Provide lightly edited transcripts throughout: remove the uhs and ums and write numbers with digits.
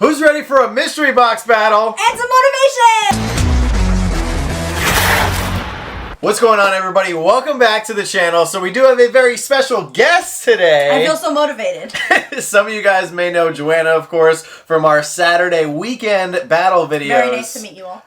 Who's ready for a mystery box battle? And some motivation! What's going on, everybody? Welcome back to the channel. So we do have a very special guest today. I feel so motivated. Some of you guys may know Joana, of course, from our Saturday weekend battle videos. Very nice to meet you all.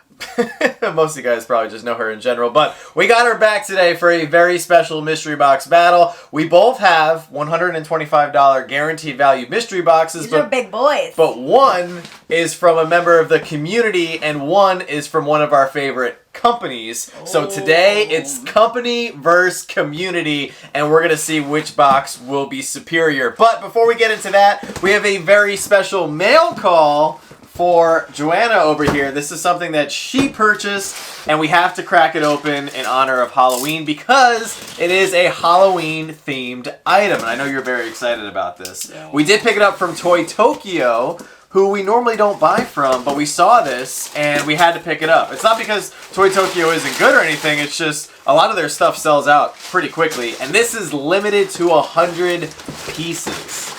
Most of you guys probably just know her in general, but we got her back today for a very special mystery box battle. We both have $125 guaranteed value mystery boxes. These are big boys. But one is from a member of the community and one is from one of our favorite companies. So today it's company versus community, and we're gonna see which box will be superior. But before we get into that, we have a very special mail call for Joana over here. This is something that she purchased, and we have to crack it open in honor of Halloween because it is a Halloween-themed item, and I know you're very excited about this. Yeah. We did pick it up from Toy Tokyo, who we normally don't buy from, but we saw this, and we had to pick it up. It's not because Toy Tokyo isn't good or anything, it's just a lot of their stuff sells out pretty quickly, and this is limited to 100 pieces.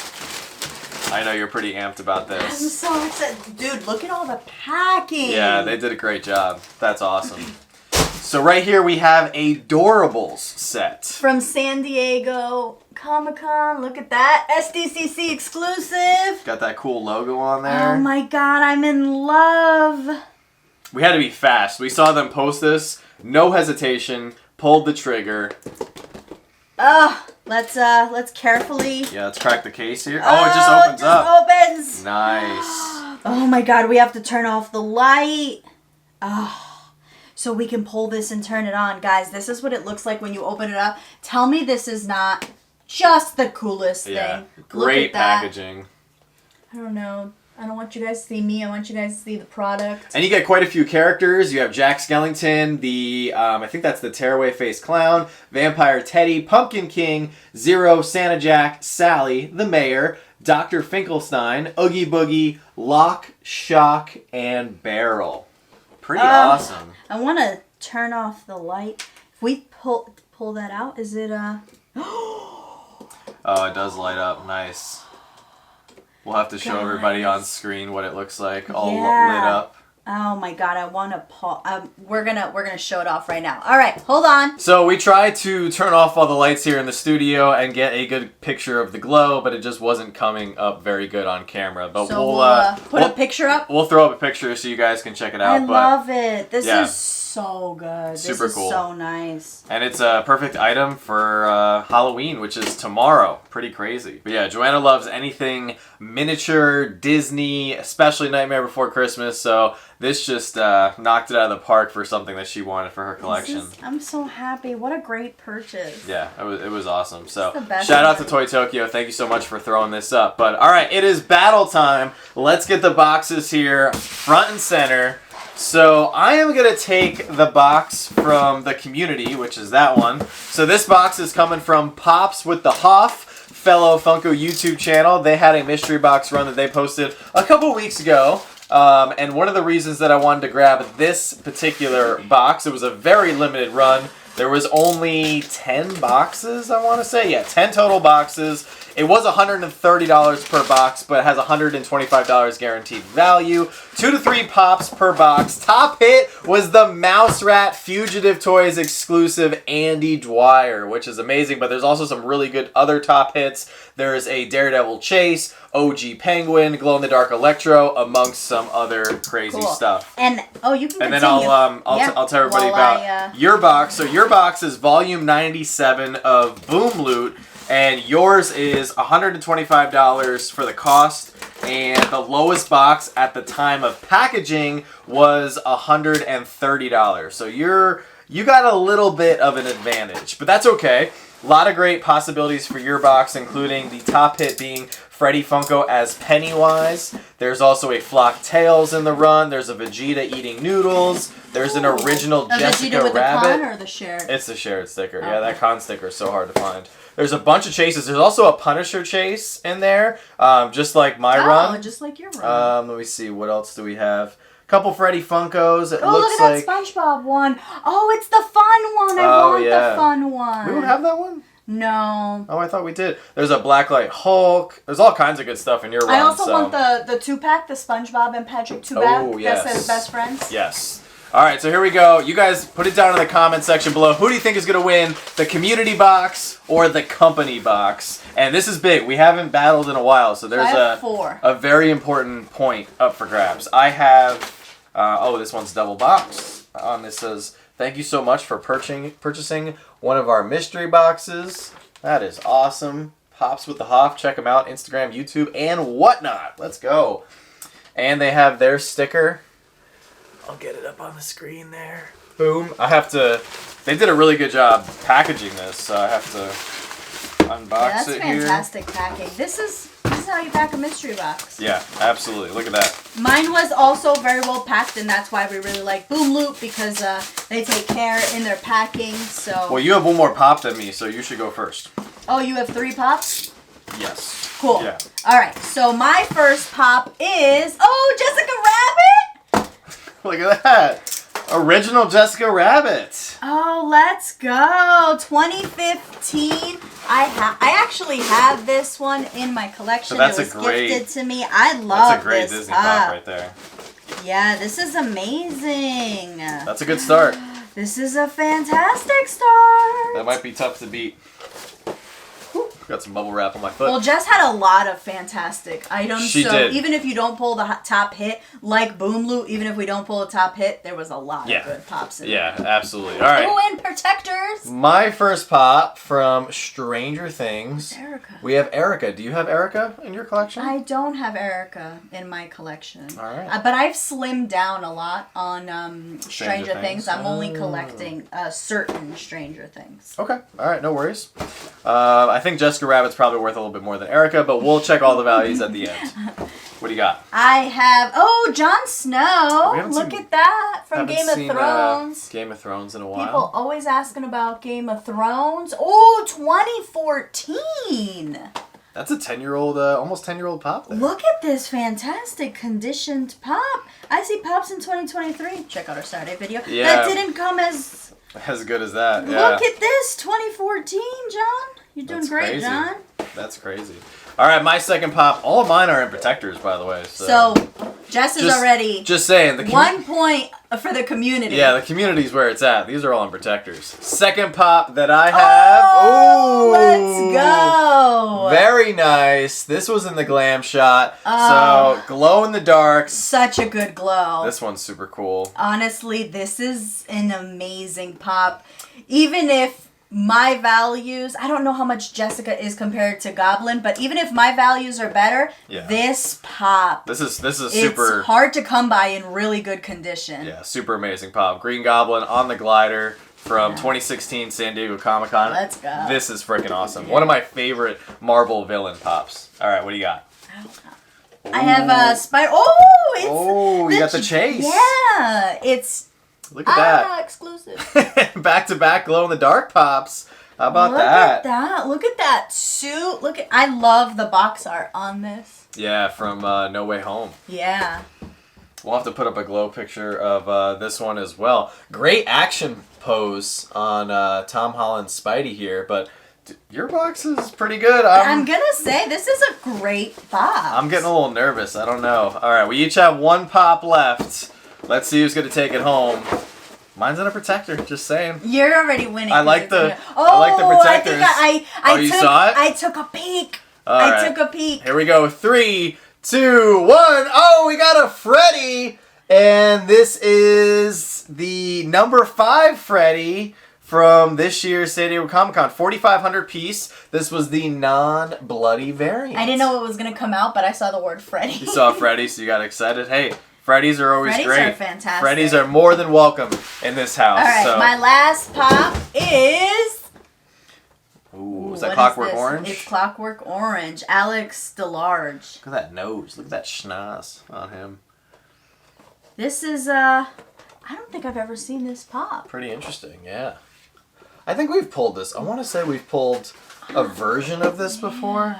I know you're pretty amped about this. I'm so excited. Dude, look at all the packing. Yeah, they did a great job. That's awesome. So right here we have a Doorables set. From San Diego Comic-Con. Look at that. SDCC exclusive. Got that cool logo on there. Oh my god, I'm in love. We had to be fast. We saw them post this. No hesitation. Pulled the trigger. Let's carefully. Yeah, let's crack the case here. Oh, it just opens up. Opens. Nice. Oh my god, we have to turn off the light. So we can pull this and turn it on. Guys, this is what it looks like when you open it up. Tell me this is not just the coolest thing. Great packaging. I don't know. I don't want you guys to see me. I want you guys to see the product. And you get quite a few characters. You have Jack Skellington, the, I think that's the Tearaway Face Clown, Vampire Teddy, Pumpkin King, Zero, Santa Jack, Sally, the Mayor, Dr. Finkelstein, Oogie Boogie, Lock, Shock, and Barrel. Pretty awesome. I want to turn off the light. If we pull that out, is it, Oh, it does light up. Nice. We'll have to show everybody on screen what it looks like, all lit up. Oh my god, I want to pull. We're gonna show it off right now. All right, hold on. So we tried to turn off all the lights here in the studio and get a good picture of the glow, but it just wasn't coming up very good on camera. But so we'll put a picture up. We'll throw up a picture so you guys can check it out. I love it. This is so good. Super this is cool. So nice. And it's a perfect item for Halloween, which is tomorrow. Pretty crazy. But yeah, Joana loves anything miniature, Disney, especially Nightmare Before Christmas. So this just knocked it out of the park for something that she wanted for her collection. I'm so happy. What a great purchase. Yeah, it was awesome. So best shout out to Toy Tokyo. Thank you so much for throwing this up. But all right, it is battle time. Let's get the boxes here front and center. So I am going to take the box from the community, which is that one. So this box is coming from Pops with the Hoff, fellow Funko YouTube channel. They had a mystery box run that they posted a couple weeks ago. And one of the reasons that I wanted to grab this particular box, it was a very limited run. There was only 10 boxes, I want to say. Yeah, 10 total boxes. It was $130 per box, but it has $125 guaranteed value. 2 to 3 pops per box. Top hit was the Mouse Rat Fugitive Toys exclusive Andy Dwyer, which is amazing, but there's also some really good other top hits. There's a Daredevil Chase, OG Penguin, Glow-in-the-Dark Electro, amongst some other crazy stuff. And, you can continue. And then I'll tell everybody about your box. So your box is volume 97 of Boom Loot, and yours is $125 for the cost, and the lowest box at the time of packaging was $130. So you got a little bit of an advantage, but that's okay. A lot of great possibilities for your box, including the top hit being Freddy Funko as Pennywise. There's also a Flock Tails in the run. There's a Vegeta eating noodles. There's an original Jessica Vegeta with Rabbit. The con or the shared? It's the shared sticker. Yeah, that con sticker is so hard to find. There's a bunch of chases. There's also a Punisher chase in there, just like my run. Oh, just like your run. Let me see. What else do we have? Couple Freddy Funkos. It looks look at that SpongeBob one. Oh, it's the fun one. I want the fun one. We don't have that one? No. Oh, I thought we did. There's a Blacklight Hulk. There's all kinds of good stuff in your run. I also want the 2-pack, the SpongeBob and Patrick 2-pack. Oh, yes. That says best friends. Yes. All right, so here we go. You guys put it down in the comment section below. Who do you think is going to win, the community box or the company box? And this is big. We haven't battled in a while, so there's a very important point up for grabs. I have, this one's double box. This says, thank you so much for purchasing one of our mystery boxes. That is awesome. Pops with the Hoff. Check them out. Instagram, YouTube, and whatnot. Let's go. And they have their sticker. I'll get it up on the screen there. Boom. They did a really good job packaging this, so I have to unbox it here. That's fantastic packing. This is how you pack a mystery box. Yeah, absolutely. Look at that. Mine was also very well packed, and that's why we really like Boom Loop, because they take care in their packing. So. Well, you have one more pop than me, so you should go first. Oh, you have 3 pops? Yes. Cool. Yeah. All right. So my first pop is Jessica Rabbit. Look at that. Original Jessica Rabbit. Oh, let's go. 2015. I actually have this one in my collection. So that's it was gifted to me. I love That's a great this Disney pop. pop right there. Yeah, this is amazing. That's a good start. This is a fantastic start. That might be tough to beat. Got some bubble wrap on my foot. Well, Jess had a lot of fantastic items. She did. Even if you don't pull the top hit, like Boom Loop, even if we don't pull the top hit, there was a lot of good pops in there. Yeah, absolutely. All right. Oh, and protectors. My first pop from Stranger Things. Erica. We have Erica. Do you have Erica in your collection? I don't have Erica in my collection. All right. But I've slimmed down a lot on Stranger Things. I'm only collecting certain Stranger Things. Okay. All right. No worries. I think Jessica Rabbit's probably worth a little bit more than Erica, but we'll check all the values at the end. What do you got? I have, Jon Snow. Look at that from Game of Thrones. Game of Thrones in a while. People always asking about Game of Thrones. Oh, 2014. That's a 10-year-old, almost 10-year-old pop there. Look at this fantastic conditioned pop. I see pops in 2023. Check out our Saturday video. Yeah. That didn't come as good as that. Yeah. Look at this, 2014, John. You're doing great, crazy. John. That's crazy. All right, my second pop. All of mine are in protectors, by the way. So Jess is already. Just saying. 1 point for the community. Yeah, the community's where it's at. These are all in protectors. Second pop that I have. Oh, let's go. Very nice. This was in the glam shot. So glow in the dark. Such a good glow. This one's super cool. Honestly, this is an amazing pop. Even if my values, I don't know how much Jessica is compared to Goblin, but even if my values are better, this pop. This is super. It's hard to come by in really good condition. Yeah, super amazing pop. Green Goblin on the glider from 2016 San Diego Comic-Con. Let's go. This is freaking awesome. One of my favorite Marvel villain pops. All right, what do you got? I have a Spider. You got the chase. Yeah, it's. Look at that. Exclusive. Back-to-back glow-in-the-dark pops. How about Look that? Look at that. Look at that suit. I love the box art on this. Yeah, from No Way Home. Yeah. We'll have to put up a glow picture of this one as well. Great action pose on Tom Holland's Spidey here, but your box is pretty good. I'm going to say this is a great box. I'm getting a little nervous. I don't know. All right, we each have 1 pop left. Let's see who's going to take it home. Mine's in a protector, just saying. You're already winning. I like the protectors. I think you saw it? I took a peek. I took a peek. Here we go. 3, 2, 1. Oh, we got a Freddy. And this is the number 5 Freddy from this year's San Diego Comic-Con. 4,500 piece. This was the non-bloody variant. I didn't know it was going to come out, but I saw the word Freddy. You saw Freddy, so you got excited. Hey, Freddies are always great. Freddies are fantastic. Freddies are more than welcome in this house. All right, my last pop is... Ooh, is that Clockwork Orange? It's Clockwork Orange. Alex DeLarge. Look at that nose. Look at that schnoz on him. This is, I don't think I've ever seen this pop. Pretty interesting, yeah. I think we've pulled this. I want to say we've pulled a version of this before.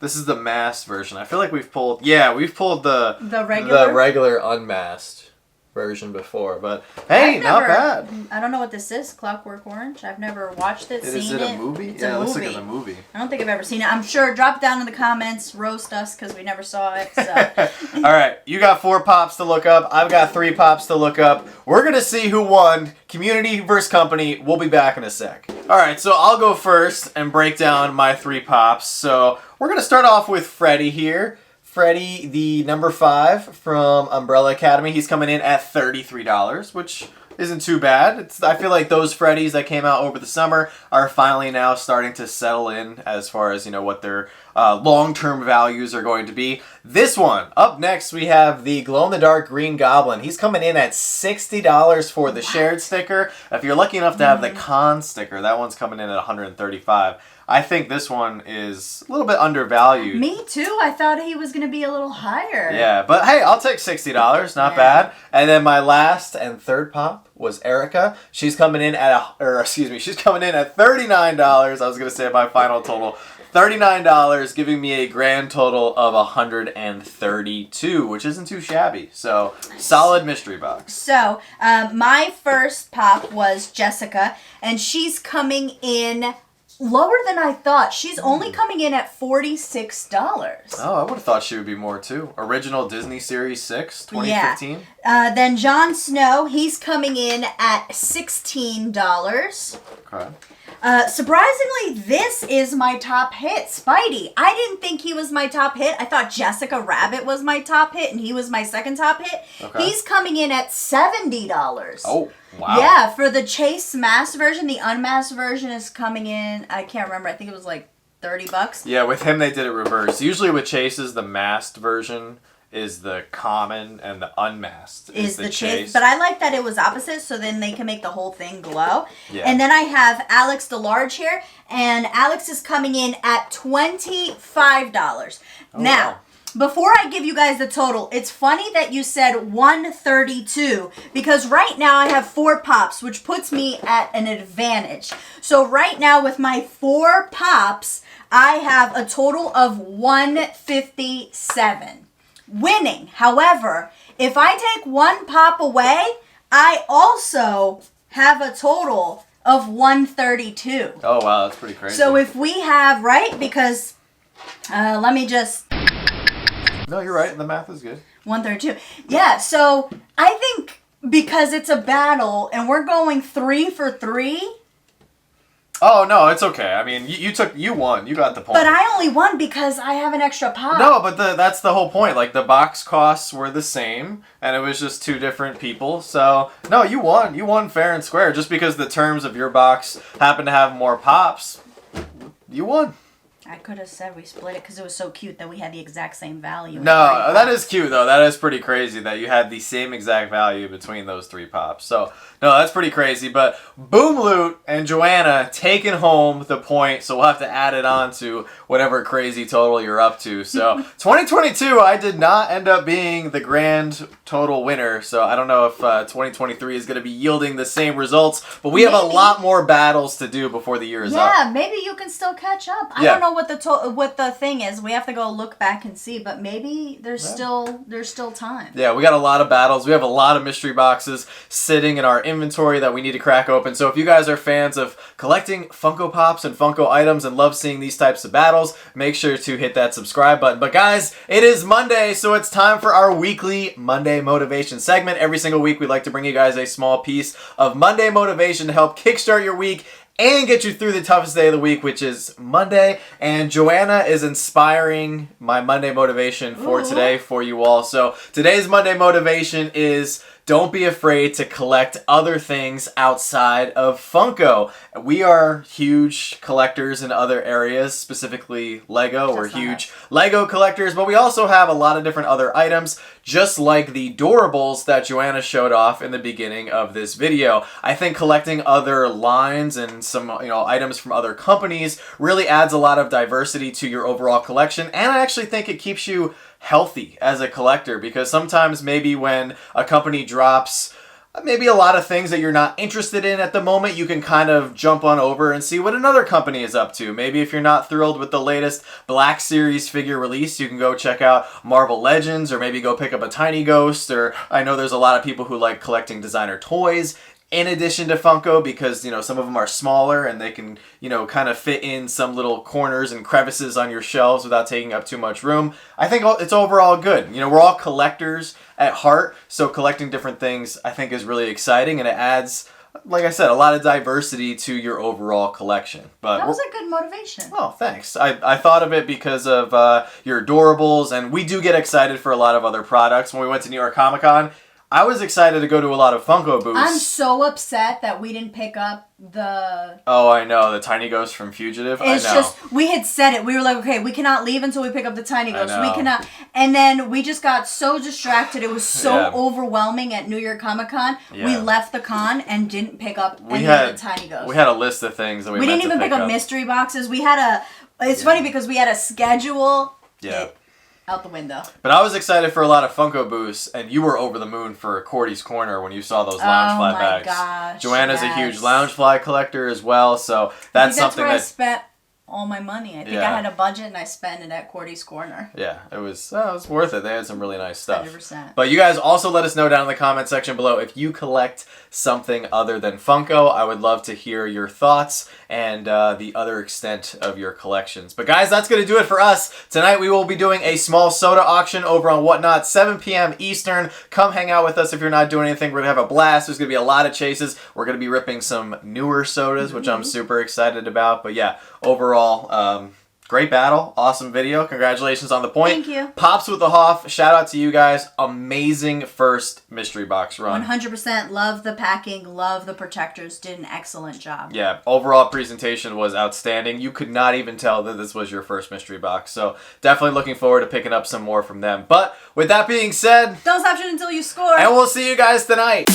This is the masked version. I feel like we've pulled... Yeah, we've pulled the regular unmasked. version before, but hey, not bad. I don't know what this is. Clockwork Orange. I've never watched it, seen it. Is it a movie? It's yeah, a it looks movie. like it's a movie. I don't think I've ever seen it. I'm sure. Drop it down in the comments. Roast us because we never saw it. So. All right, you got 4 pops to look up. I've got 3 pops to look up. We're gonna see who won. Community versus company. We'll be back in a sec. All right, so I'll go first and break down my 3 pops. So we're gonna start off with Freddy here. Freddy, the number 5 from Umbrella Academy. He's coming in at $33, which isn't too bad. I feel like those Freddys that came out over the summer are finally now starting to settle in as far as, what their long-term values are going to be. This one, up next, we have the glow-in-the-dark Green Goblin. He's coming in at $60 for the shared sticker. If you're lucky enough to have the con sticker, that one's coming in at $135. I think this one is a little bit undervalued. Me too. I thought he was going to be a little higher. Yeah, but hey, I'll take $60. Not bad. And then my last and third pop was Erica. She's coming in at she's coming in at $39. I was going to say my final total. $39, giving me a grand total of $132, which isn't too shabby. So, solid mystery box. So, my first pop was Jessica, and she's coming in lower than I thought. She's only coming in at $46. Oh, I would have thought she would be more too. Original Disney Series 6, 2015. Yeah. Then Jon Snow, he's coming in at $16. Okay. Surprisingly, this is my top hit, Spidey. I didn't think he was my top hit. I thought Jessica Rabbit was my top hit, and he was my second top hit. Okay. He's coming in at $70. Oh, wow. Yeah, for the Chase masked version, the unmasked version is coming in, I can't remember, I think it was like $30. Yeah, with him they did it reverse. Usually with Chase's, the masked version is the common, and the unmasked is the chase. But I like that it was opposite, so then they can make the whole thing glow. Yeah. And then I have Alex DeLarge here, and Alex is coming in at $25. Oh, now, wow. Before I give you guys the total, it's funny that you said 132 because right now I have 4 pops, which puts me at an advantage. So right now with my 4 pops, I have a total of 157. Winning. However, if I take 1 pop away, I also have a total of 132. Oh, wow, that's pretty crazy. So if we have, right, because, let me just... No, you're right. The math is good. 132. Yeah, so I think because it's a battle and we're going 3 for 3... Oh, no, it's okay. I mean, you won. You got the point. But I only won because I have an extra pop. No, but that's the whole point. Like, the box costs were the same, and it was just 2 different people. So, no, you won. You won fair and square. Just because the terms of your box happen to have more pops, you won. I could have said we split it because it was so cute that we had the exact same value. No, that is cute, though. That is pretty crazy that you had the same exact value between those 3 pops. So, no, that's pretty crazy. But Boom Loot and Joana taking home the point, so we'll have to add it on to whatever crazy total you're up to. So, 2022, I did not end up being the grand total winner. So, I don't know if 2023 is going to be yielding the same results. But we have a lot more battles to do before the year is up. Yeah, maybe you can still catch up. I don't know what the thing is. We have to go look back and see, but maybe there's still time. Yeah, we got a lot of battles. We have a lot of mystery boxes sitting in our inventory that we need to crack open. So if you guys are fans of collecting Funko Pops and Funko items and love seeing these types of battles, make sure to hit that subscribe button. But guys, it is Monday, so it's time for our weekly Monday Motivation segment. Every single week, we'd like to bring you guys a small piece of Monday motivation to help kickstart your week and get you through the toughest day of the week, which is Monday. And Joana is inspiring my Monday motivation for today for you all. So today's Monday motivation is don't be afraid to collect other things outside of Funko. We are huge collectors in other areas, specifically Lego. We're huge Lego collectors, but we also have a lot of different other items, just like the Doorables that Joana showed off in the beginning of this video. I think collecting other lines and some items from other companies really adds a lot of diversity to your overall collection, and I actually think it keeps you healthy as a collector, because sometimes maybe when a company drops maybe a lot of things that you're not interested in at the moment, you can kind of jump on over and see what another company is up to. Maybe if you're not thrilled with the latest Black Series figure release, you can go check out Marvel Legends, or maybe go pick up a Tiny Ghost, or I know there's a lot of people who like collecting designer toys in addition to Funko, because, you know, some of them are smaller and they can, you know, kind of fit in some little corners and crevices on your shelves without taking up too much room. I think it's overall good. You know, we're all collectors at heart, so collecting different things I think is really exciting, and it adds, like I said, a lot of diversity to your overall collection. But that was a good motivation. Oh, thanks. I thought of it because of your adorables, and we do get excited for a lot of other products. When we went to New York Comic Con, I was excited to go to a lot of Funko booths. I'm so upset that we didn't pick up the... Oh, I know. The Tiny Ghost from Fugitive. It's I know. just, we had said it. We were like, okay, we cannot leave until we pick up the Tiny Ghost. I know. We cannot... And then we just got so distracted. It was so overwhelming at New York Comic Con. Yeah. We left the con and didn't pick up any of the Tiny Ghosts. We had a list of things that we didn't even pick up mystery boxes. We had a... It's funny because we had a schedule. Yeah. Out the window. But I was excited for a lot of Funko booths, and you were over the moon for Cordy's Corner when you saw those Loungefly bags. Oh my gosh. Joanna's a huge Loungefly collector as well, so that's something where that... I spent all my money. I think I had a budget and I spent it at Cordy's Corner. Yeah, it was worth it. They had some really nice stuff. 100%. But you guys also let us know down in the comment section below if you collect something other than Funko. I would love to hear your thoughts and the other extent of your collections. But guys, that's going to do it for us. Tonight we will be doing a small soda auction over on Whatnot, 7 p.m. Eastern. Come hang out with us if you're not doing anything. We're going to have a blast. There's going to be a lot of chases. We're going to be ripping some newer sodas, which I'm super excited about. But yeah, overall, great battle. Awesome video. Congratulations on the point. Thank you. Pops with the Hoff. Shout out to you guys. Amazing first mystery box run. 100% love the packing. Love the protectors. Did an excellent job. Yeah, overall presentation was outstanding. You could not even tell that this was your first mystery box. So definitely looking forward to picking up some more from them. But with that being said, don't stop shooting until you score. And we'll see you guys tonight.